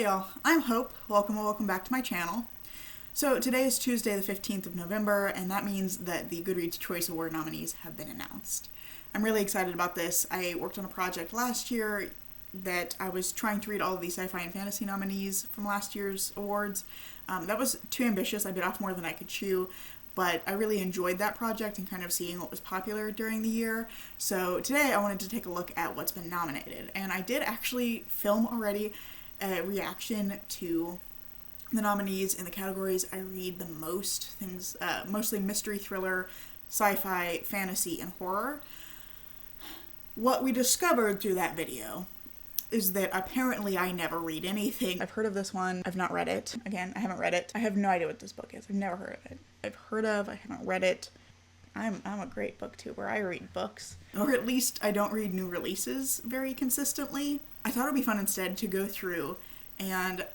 Hey y'all, I'm Hope. Welcome back to my channel. So today is Tuesday the 15th of November, and that means that the Goodreads Choice Award nominees have been announced. I'm really excited about this. I worked on a project last year that I was trying to read all of the sci-fi and fantasy nominees from last year's awards. That was too ambitious. I bit off more than I could chew, but I really enjoyed that project and kind of seeing what was popular during the year. So today I wanted to take a look at what's been nominated, and I did actually film already a reaction to the nominees in the categories I read the most, things mostly mystery, thriller, sci-fi, fantasy, and horror. What we discovered through that video is that apparently I never read anything. I've heard of this one. I've not read it. Again, I haven't read it. I have no idea what this book is. I've never heard of it. I haven't read it. I'm a great booktuber. I read books. Or at least I don't read new releases very consistently. I thought it would be fun instead to go through and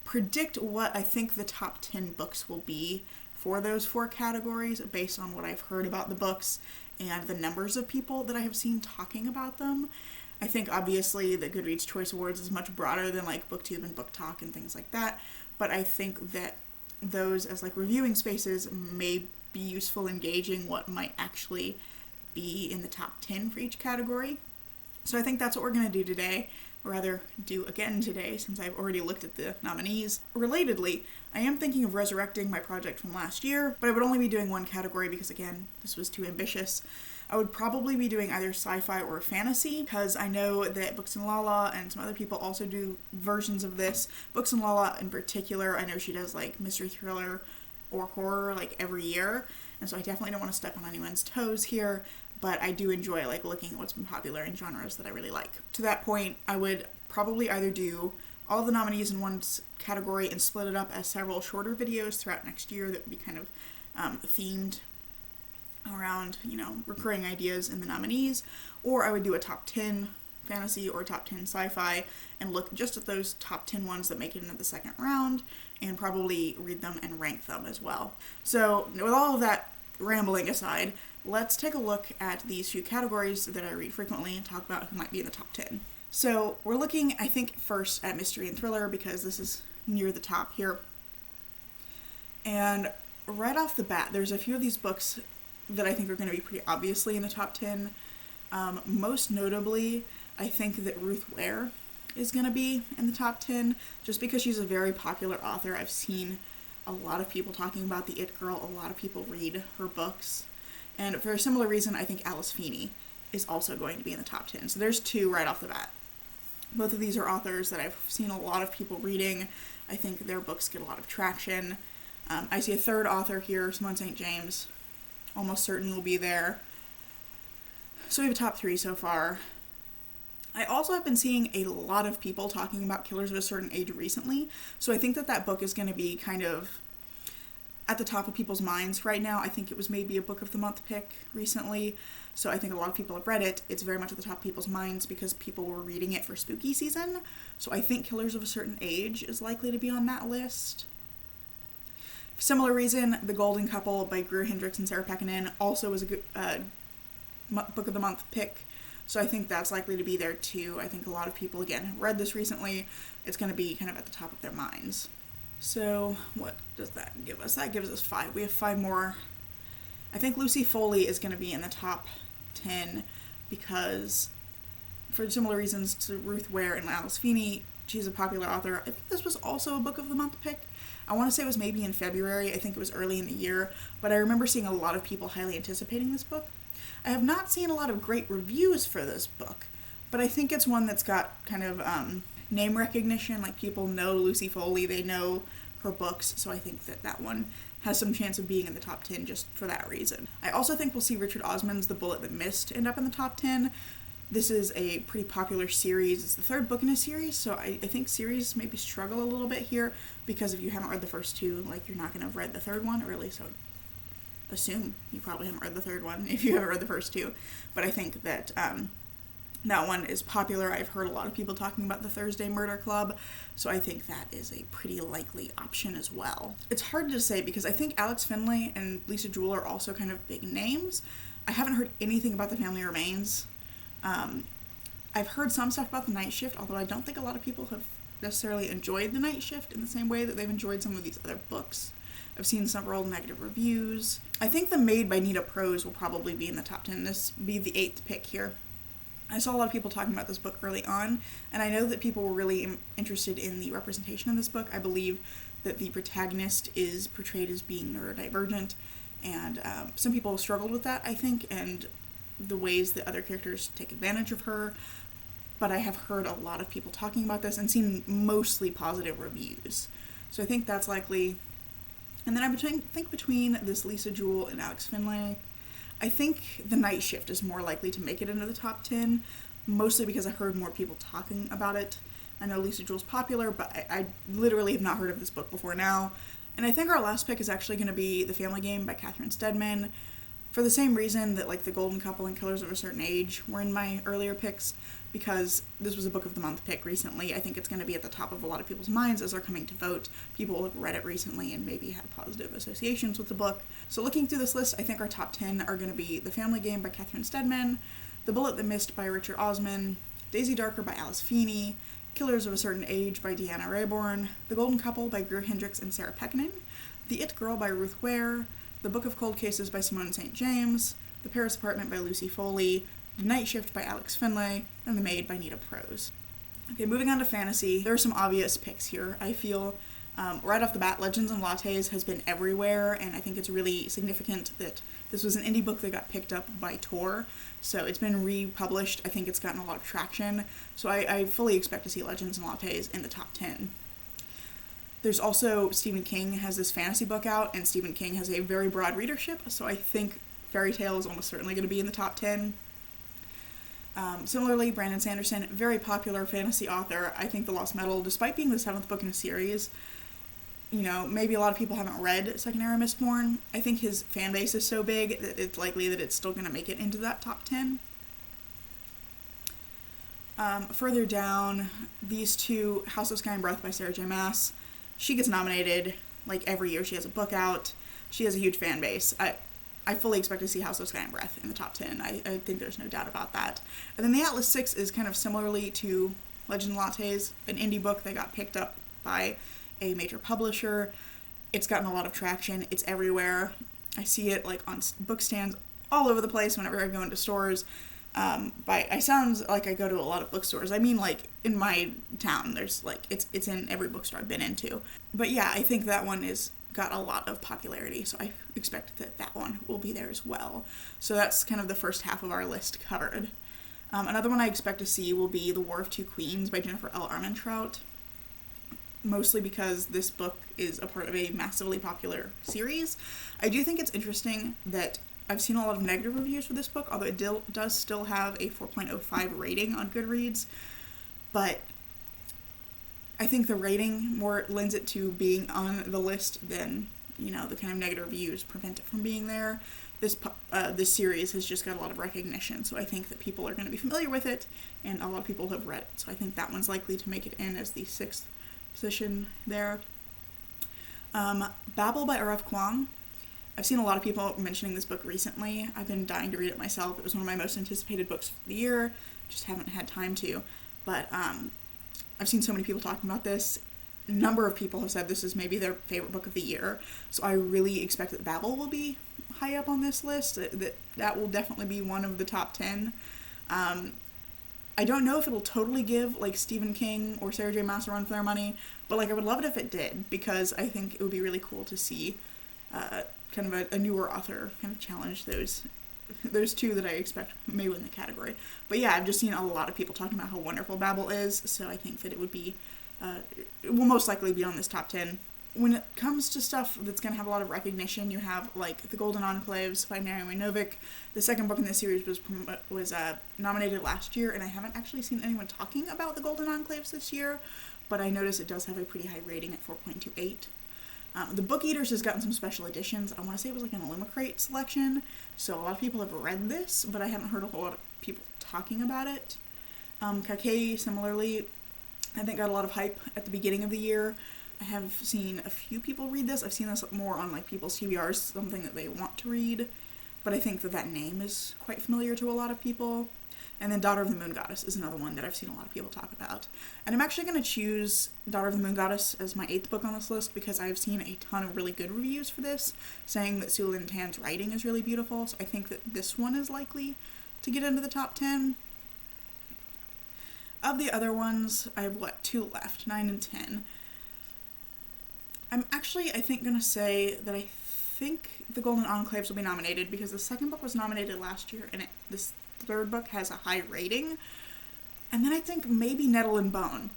predict what I think the top 10 books will be for those 4 categories based on what I've heard about the books and the numbers of people that I have seen talking about them. I think obviously the Goodreads Choice Awards is much broader than like BookTube and Book Talk and things like that, but I think that those as like reviewing spaces may be useful in gauging what might actually be in the top 10 for each category. So I think that's what we're going to do today, or rather do again today since I've already looked at the nominees. Relatedly, I am thinking of resurrecting my project from last year, but I would only be doing one category because again, this was too ambitious. I would probably be doing either sci-fi or fantasy because I know that Books and Lala and some other people also do versions of this. Books and Lala in particular, I know she does like mystery thriller or horror like every year, and so I definitely don't want to step on anyone's toes here, but I do enjoy like looking at what's been popular in genres that I really like. To that point, I would probably either do all of the nominees in one category and split it up as several shorter videos throughout next year that would be kind of themed around, recurring ideas in the nominees, or I would do a top 10 fantasy or top 10 sci-fi and look just at those top 10 ones that make it into the second round and probably read them and rank them as well. So with all of that rambling aside, let's take a look at these few categories that I read frequently and talk about who might be in the top 10. So we're looking, I think, first at mystery and thriller because this is near the top here. And right off the bat, there's a few of these books that I think are going to be pretty obviously in the top 10. Most notably, I think that Ruth Ware is going to be in the top 10 just because she's a very popular author. I've seen a lot of people talking about the It Girl. A lot of people read her books. And for a similar reason, I think Alice Feeney is also going to be in the top 10. So there's 2 right off the bat. Both of these are authors that I've seen a lot of people reading. I think their books get a lot of traction. I see a third author here, Simone St. James. Almost certain will be there. So we have a top 3 so far. I also have been seeing a lot of people talking about Killers of a Certain Age recently, so I think that book is going to be kind of at the top of people's minds right now. I think it was maybe a Book of the Month pick recently, so I think a lot of people have read it. It's very much at the top of people's minds because people were reading it for spooky season, so I think Killers of a Certain Age is likely to be on that list. For similar reason, The Golden Couple by Greer Hendricks and Sarah Pekkanen also was a good Book of the Month pick. So I think that's likely to be there too. I think a lot of people, again, have read this recently. It's going to be kind of at the top of their minds. So what does that give us? That gives us 5. We have 5 more. I think Lucy Foley is going to be in the top 10 because for similar reasons to Ruth Ware and Alice Feeney, she's a popular author. I think this was also a Book of the Month pick. I want to say it was maybe in February. I think it was early in the year, but I remember seeing a lot of people highly anticipating this book. I have not seen a lot of great reviews for this book, but I think it's one that's got kind of name recognition. Like, people know Lucy Foley, they know her books, so I think that one has some chance of being in the top 10 just for that reason. I also think we'll see Richard Osman's The Bullet That Missed end up in the top 10. This is a pretty popular series. It's the 3rd book in a series, so I think series maybe struggle a little bit here because if you haven't read the first 2, like, you're not going to have read the 3rd one, or at least I would assume you probably haven't read the 3rd one if you haven't read the first 2. But I think that that one is popular. I've heard a lot of people talking about the Thursday Murder Club, so I think that is a pretty likely option as well. It's hard to say because I think Alex Finlay and Lisa Jewell are also kind of big names. I haven't heard anything about The Family Remains. I've heard some stuff about The Night Shift, although I don't think a lot of people have necessarily enjoyed The Night Shift in the same way that they've enjoyed some of these other books. I've seen several negative reviews. I think The Maid by Nita Prose will probably be in the top 10. This be the 8th pick here. I saw a lot of people talking about this book early on, and I know that people were really interested in the representation in this book. I believe that the protagonist is portrayed as being neurodivergent, and some people struggled with that, I think, and the ways that other characters take advantage of her. But I have heard a lot of people talking about this and seen mostly positive reviews. So I think that's likely. And then I think between this Lisa Jewell and Alex Finlay, I think The Night Shift is more likely to make it into the top 10, mostly because I heard more people talking about it. I know Lisa Jewell's popular, but I literally have not heard of this book before now. And I think our last pick is actually going to be The Family Game by Catherine Steadman, for the same reason that like The Golden Couple and Killers of a Certain Age were in my earlier picks, because this was a Book of the Month pick recently. I think it's going to be at the top of a lot of people's minds as they're coming to vote. People have read it recently and maybe had positive associations with the book. So looking through this list, I think our top 10 are going to be The Family Game by Catherine Steadman, The Bullet That Missed by Richard Osman, Daisy Darker by Alice Feeney, Killers of a Certain Age by Deanna Rayborn, The Golden Couple by Greer Hendricks and Sarah Pekkanen, The It Girl by Ruth Ware, The Book of Cold Cases by Simone St. James, The Paris Apartment by Lucy Foley, The Night Shift by Alex Finlay, and The Maid by Nita Prose. Okay, moving on to fantasy, there are some obvious picks here. I feel right off the bat, Legends and Lattes has been everywhere, and I think it's really significant that this was an indie book that got picked up by Tor, so it's been republished. I think it's gotten a lot of traction, so I fully expect to see Legends and Lattes in the top 10. There's also Stephen King has this fantasy book out, and Stephen King has a very broad readership, so I think Fairy Tale is almost certainly going to be in the top 10. Similarly, Brandon Sanderson, very popular fantasy author. I think The Lost Metal, despite being the 7th book in a series, you know, maybe a lot of people haven't read Second Era Mistborn. I think his fan base is so big that it's likely that it's still going to make it into that top 10. Further down, these two, House of Sky and Breath by Sarah J. Maas. She gets nominated, like, every year she has a book out. She has a huge fan base. I fully expect to see House of Sky and Breath in the top 10. I think there's no doubt about that. And then the Atlas 6 is kind of similarly to Legend Lattes, an indie book that got picked up by a major publisher. It's gotten a lot of traction. It's everywhere. I see it like on book stands all over the place whenever I go into stores. I sound like I go to a lot of bookstores. I mean, like, in my town, there's like, it's in every bookstore I've been into. But yeah, I think that one is got a lot of popularity, so I expect that one will be there as well. So that's kind of the first half of our list covered. Another one I expect to see will be The War of Two Queens by Jennifer L. Armentrout, mostly because this book is a part of a massively popular series. I do think it's interesting that I've seen a lot of negative reviews for this book, although it does still have a 4.05 rating on Goodreads, but I think the rating more lends it to being on the list than, you know, the kind of negative reviews prevent it from being there. This series has just got a lot of recognition, so I think that people are going to be familiar with it, and a lot of people have read it. So I think that one's likely to make it in as the 6th position there. Babel by R.F. Kuang. I've seen a lot of people mentioning this book recently. I've been dying to read it myself. It was one of my most anticipated books of the year. Just haven't had time to. But I've seen so many people talking about this. A number of people have said this is maybe their favorite book of the year. So I really expect that Babel will be high up on this list. That will definitely be one of the top 10. I don't know if it'll totally give, like, Stephen King or Sarah J. Maas a run for their money, but, like, I would love it if it did, because I think it would be really cool to see kind of a newer author kind of challenge those two that I expect may win the category. But yeah, I've just seen a lot of people talking about how wonderful Babel is, so I think that it would be, it will most likely be on this top 10. When it comes to stuff that's going to have a lot of recognition, you have, like, The Golden Enclaves by Naomi Novik. The second book in this series was nominated last year, and I haven't actually seen anyone talking about The Golden Enclaves this year, but I noticed it does have a pretty high rating at 4.28. The Book Eaters has gotten some special editions. I want to say it was like an Illumicrate selection, so a lot of people have read this, but I haven't heard a whole lot of people talking about it. Kakei, similarly, I think got a lot of hype at the beginning of the year. I have seen a few people read this. I've seen this more on, like, people's TBRs, something that they want to read, but I think that name is quite familiar to a lot of people. And then Daughter of the Moon Goddess is another one that I've seen a lot of people talk about. And I'm actually going to choose Daughter of the Moon Goddess as my 8th book on this list because I've seen a ton of really good reviews for this, saying that Sue Lin Tan's writing is really beautiful, so I think that this one is likely to get into the top 10. Of the other ones, I have, 2 left, 9 and 10. I'm actually, I think, going to say that I think The Golden Enclaves will be nominated because the second book was nominated last year and this third book has a high rating. And then I think maybe Nettle and Bone.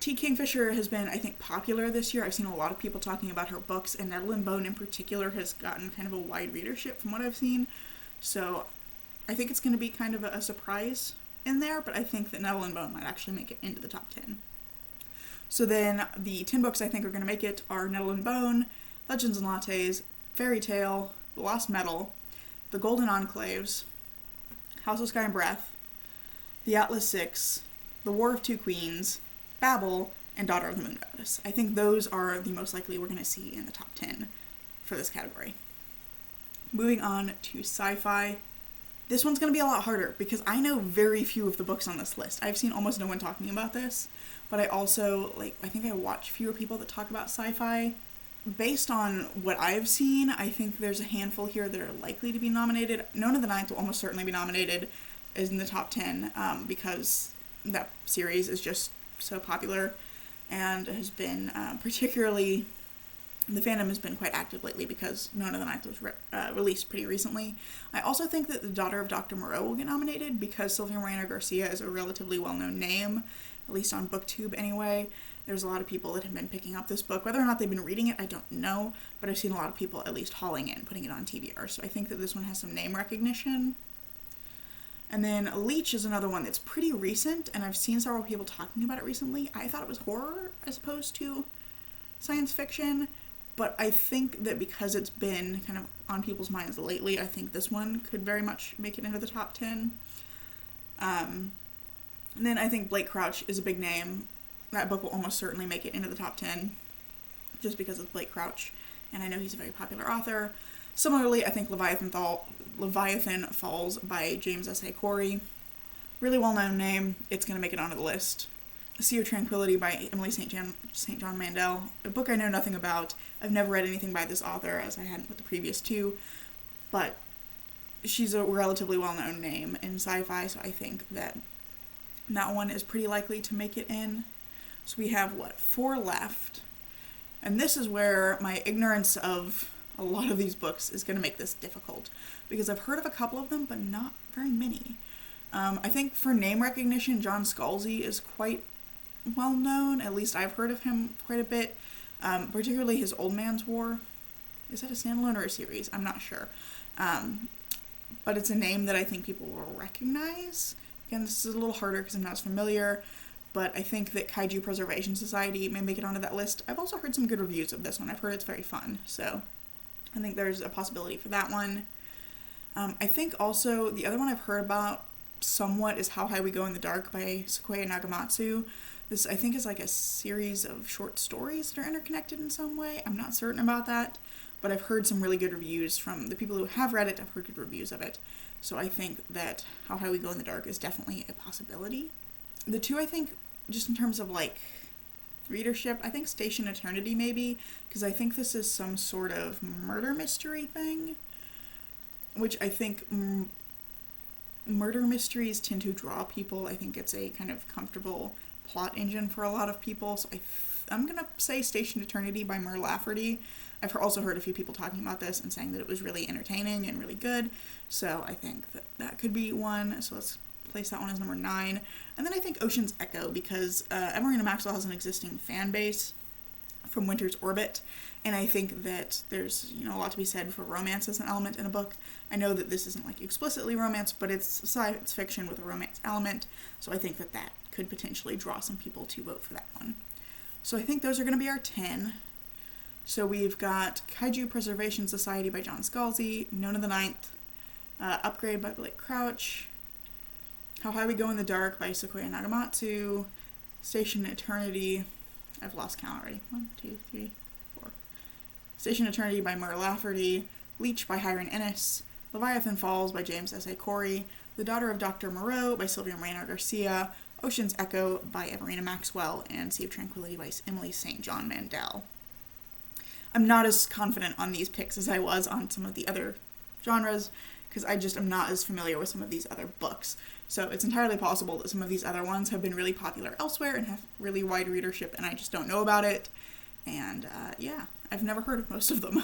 T. Kingfisher has been, I think, popular this year. I've seen a lot of people talking about her books, and Nettle and Bone in particular has gotten kind of a wide readership from what I've seen. So I think it's going to be kind of a surprise in there, but I think that Nettle and Bone might actually make it into the top 10. So then the 10 books I think are going to make it are Nettle and Bone, Legends and Lattes, Fairy Tale, The Lost Metal, The Golden Enclaves, House of Sky and Breath, The Atlas Six, The War of Two Queens, Babel, and Daughter of the Moon Goddess. I think those are the most likely we're going to see in the top 10 for this category. Moving on to sci-fi. This one's going to be a lot harder because I know very few of the books on this list. I've seen almost no one talking about this, but I also, I think I watch fewer people that talk about sci-fi. Based on what I've seen, I think there's a handful here that are likely to be nominated. Nona the Ninth will almost certainly be nominated as in the top 10 because that series is just so popular and has been particularly... The fandom has been quite active lately because Nona the Ninth was released pretty recently. I also think that The Daughter of Dr. Moreau will get nominated because Sylvia Moreno Garcia is a relatively well-known name, at least on BookTube anyway. There's a lot of people that have been picking up this book. Whether or not they've been reading it, I don't know, but I've seen a lot of people at least hauling it and putting it on TBR, so I think that this one has some name recognition. And then Leech is another one that's pretty recent, and I've seen several people talking about it recently. I thought it was horror as opposed to science fiction, but I think that because it's been kind of on people's minds lately, I think this one could very much make it into the top 10. And then I think Blake Crouch is a big name. That book will almost certainly make it into the top 10 just because it's Blake Crouch, and I know he's a very popular author. Similarly, I think Leviathan Falls by James S.A. Corey. Really well-known name. It's going to make it onto the list. Sea of Tranquility by Emily St. John Mandel, a book I know nothing about. I've never read anything by this author, as I hadn't with the previous two, but she's a relatively well-known name in sci-fi, so I think that one is pretty likely to make it in. So we have, 4 left, and this is where my ignorance of a lot of these books is going to make this difficult, because I've heard of a couple of them, but not very many. I think for name recognition, John Scalzi is quite well known. At least I've heard of him quite a bit, particularly his Old Man's War. Is that a standalone or a series? I'm not sure. But it's a name that I think people will recognize. Again, this is a little harder because I'm not as familiar, but I think that Kaiju Preservation Society may make it onto that list. I've also heard some good reviews of this one. I've heard it's very fun, so I think there's a possibility for that one. I think also the other one I've heard about somewhat is How High We Go in the Dark by Sequoia Nagamatsu. This, I think, is like a series of short stories that are interconnected in some way. I'm not certain about that, but I've heard some really good reviews from the people who have read it. I've heard good reviews of it. So I think that How High We Go in the Dark is definitely a possibility. The two, I think, just in terms of, readership, I think Station Eternity maybe, because I think this is some sort of murder mystery thing, which I think murder mysteries tend to draw people. I think it's a kind of comfortable plot engine for a lot of people, so I'm going to say Station Eternity by Mur Lafferty. I've also heard a few people talking about this and saying that it was really entertaining and really good, so I think that could be one, so let's place that one as number 9. And then I think Ocean's Echo, because Emarina Maxwell has an existing fan base from Winter's Orbit, and I think that there's a lot to be said for romance as an element in a book. I know that this isn't explicitly romance, but it's science fiction with a romance element, so I think that could potentially draw some people to vote for that one. So I think those are going to be our 10. So we've got Kaiju Preservation Society by John Scalzi, Nona the Ninth, Upgrade by Blake Crouch, How High We Go in the Dark by Sequoia Nagamatsu, Station Eternity, I've lost count already, 1, 2, 3, 4, Station Eternity by Mur Lafferty, Leech by Hiron Ennis, Leviathan Falls by James S.A. Corey, The Daughter of Dr. Moreau by Sylvia Moreno Garcia, Ocean's Echo by Everina Maxwell, and Sea of Tranquility by Emily St. John Mandel. I'm not as confident on these picks as I was on some of the other genres, because I just am not as familiar with some of these other books. So it's entirely possible that some of these other ones have been really popular elsewhere and have really wide readership, and I just don't know about it. And yeah, I've never heard of most of them.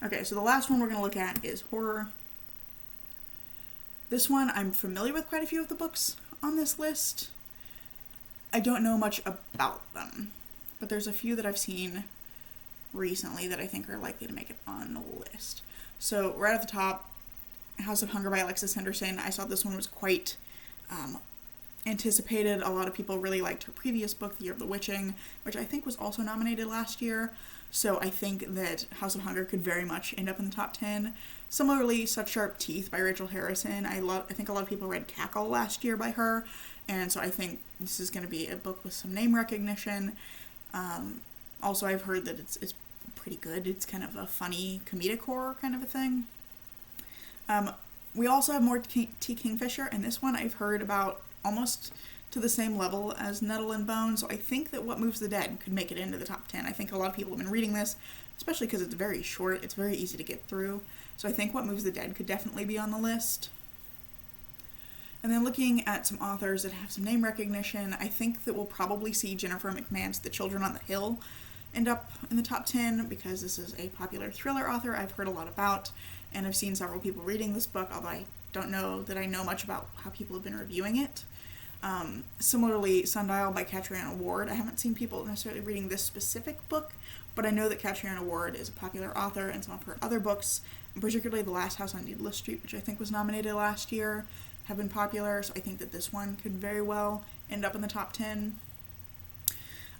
Okay, so the last one we're going to look at is horror. This one, I'm familiar with quite a few of the books on this list. I don't know much about them, but there's a few that I've seen recently that I think are likely to make it on the list. So right at the top, House of Hunger by Alexis Henderson. I saw this one was quite anticipated. A lot of people really liked her previous book, The Year of the Witching, which I think was also nominated last year. So I think that House of Hunger could very much end up in the top 10. Similarly, Such Sharp Teeth by Rachel Harrison. I think a lot of people read Cackle last year by her, and so I think this is going to be a book with some name recognition. Also, I've heard that it's pretty good. It's kind of a funny comedic horror kind of a thing. We also have more T. Kingfisher, and this one I've heard about almost to the same level as Nettle and Bone, so I think that What Moves the Dead could make it into the top 10. I think a lot of people have been reading this, especially because it's very short. It's very easy to get through, so I think What Moves the Dead could definitely be on the list. And then looking at some authors that have some name recognition, I think that we'll probably see Jennifer McMahon's The Children on the Hill end up in the top 10, because this is a popular thriller author I've heard a lot about, and I've seen several people reading this book, although I don't know that I know much about how people have been reviewing it. Similarly, Sundial by Catriona Ward. I haven't seen people necessarily reading this specific book, but I know that Catriona Ward is a popular author, and some of her other books, particularly The Last House on Needless Street, which I think was nominated last year, have been popular, so I think that this one could very well end up in the top 10.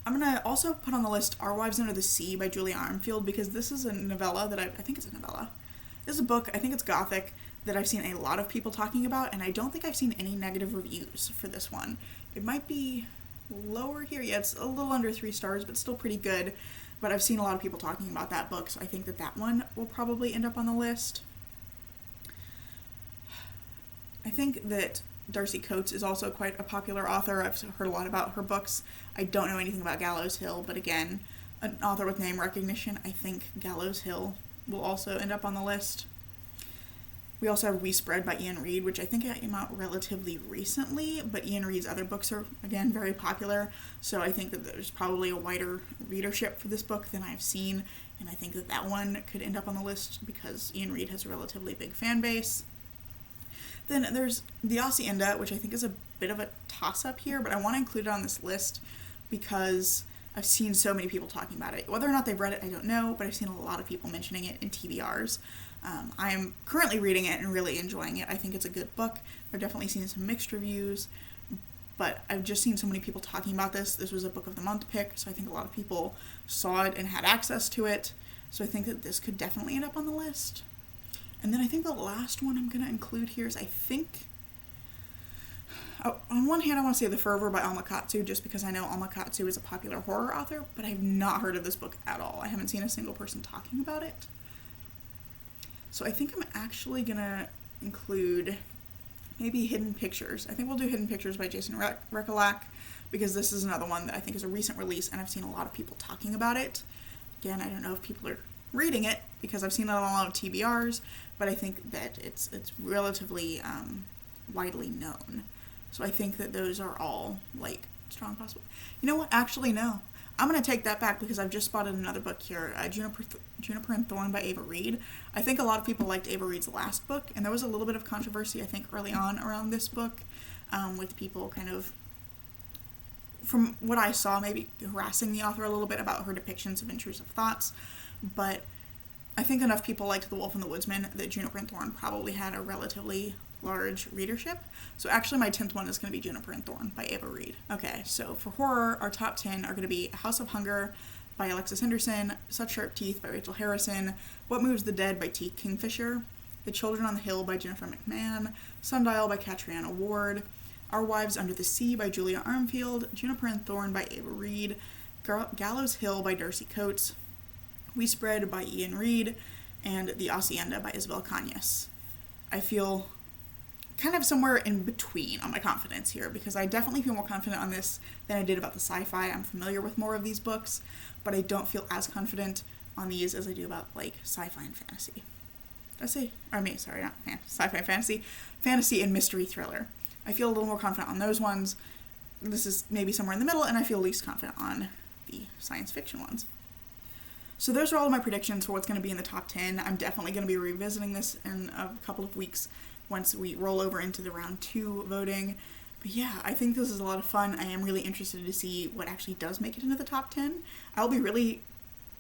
I'm going to also put on the list Our Wives Under the Sea by Julia Armfield, because this is a novella that I think it's a novella. This is a book, I think it's gothic, that I've seen a lot of people talking about, and I don't think I've seen any negative reviews for this one. It might be lower here. Yeah, it's a little under 3 stars, but still pretty good. But I've seen a lot of people talking about that book, so I think that that one will probably end up on the list. I think that Darcy Coates is also quite a popular author. I've heard a lot about her books. I don't know anything about Gallows Hill, but again, an author with name recognition, I think Gallows Hill will also end up on the list. We also have We Spread by Ian Reid, which I think came out relatively recently, but Ian Reid's other books are, again, very popular, so I think that there's probably a wider readership for this book than I've seen, and I think that that one could end up on the list because Ian Reid has a relatively big fan base. Then there's The Hacienda, which I think is a bit of a toss-up here, but I want to include it on this list because I've seen so many people talking about it. Whether or not they've read it, I don't know, but I've seen a lot of people mentioning it in TBRs. I am currently reading it and really enjoying it. I think it's a good book. I've definitely seen some mixed reviews, but I've just seen so many people talking about this. This was a Book of the Month pick, so I think a lot of people saw it and had access to it. So I think that this could definitely end up on the list. And then I think the last one I'm going to include here is, on one hand, I want to say The Fervor by Alma Katsu, just because I know Alma Katsu is a popular horror author, but I've not heard of this book at all. I haven't seen a single person talking about it. So I think I'm actually going to include maybe Hidden Pictures. I think we'll do Hidden Pictures by Jason Rekulak, because this is another one that I think is a recent release, and I've seen a lot of people talking about it. Again, I don't know if people are reading it, because I've seen it on a lot of TBRs, but I think that it's relatively widely known. So I think that those are all, strong possible. You know what? Actually, no. I'm going to take that back, because I've just spotted another book here, Juniper and Thorn by Ava Reid. I think a lot of people liked Ava Reid's last book, and there was a little bit of controversy, I think, early on around this book, with people kind of, from what I saw, maybe harassing the author a little bit about her depictions of intrusive thoughts. But I think enough people liked The Wolf and the Woodsman that Juniper and Thorn probably had a relatively large readership. So actually my 10th one is going to be Juniper and Thorn by Ava Reid. Okay, so for horror, our top 10 are going to be House of Hunger by Alexis Henderson, Such Sharp Teeth by Rachel Harrison, What Moves the Dead by T. Kingfisher, The Children on the Hill by Jennifer McMahon, Sundial by Catriona Ward, Our Wives Under the Sea by Julia Armfield, Juniper and Thorn by Ava Reid, Gallows Hill by Darcy Coates, We Spread by Ian Reid, and The Hacienda by Isabel Cañas. I feel kind of somewhere in between on my confidence here, because I definitely feel more confident on this than I did about the sci-fi. I'm familiar with more of these books, but I don't feel as confident on these as I do about like sci-fi and fantasy. Sci-fi and fantasy. Fantasy and mystery thriller. I feel a little more confident on those ones. This is maybe somewhere in the middle, and I feel least confident on the science fiction ones. So those are all of my predictions for what's going to be in the top 10. I'm definitely going to be revisiting this in a couple of weeks once we roll over into the round 2 voting. But yeah, I think this is a lot of fun. I am really interested to see what actually does make it into the top 10. I'll be really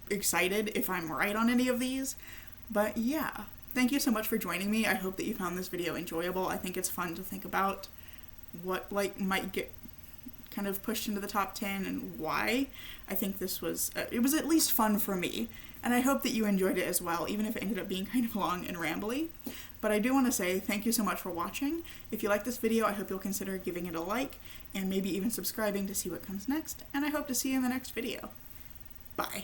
excited if I'm right on any of these. But yeah, thank you so much for joining me. I hope that you found this video enjoyable. I think it's fun to think about what might get kind of pushed into the top 10 and why. I think this was, it was at least fun for me, and I hope that you enjoyed it as well, even if it ended up being kind of long and rambly. But I do want to say thank you so much for watching. If you like this video, I hope you'll consider giving it a like, and maybe even subscribing to see what comes next, and I hope to see you in the next video. Bye.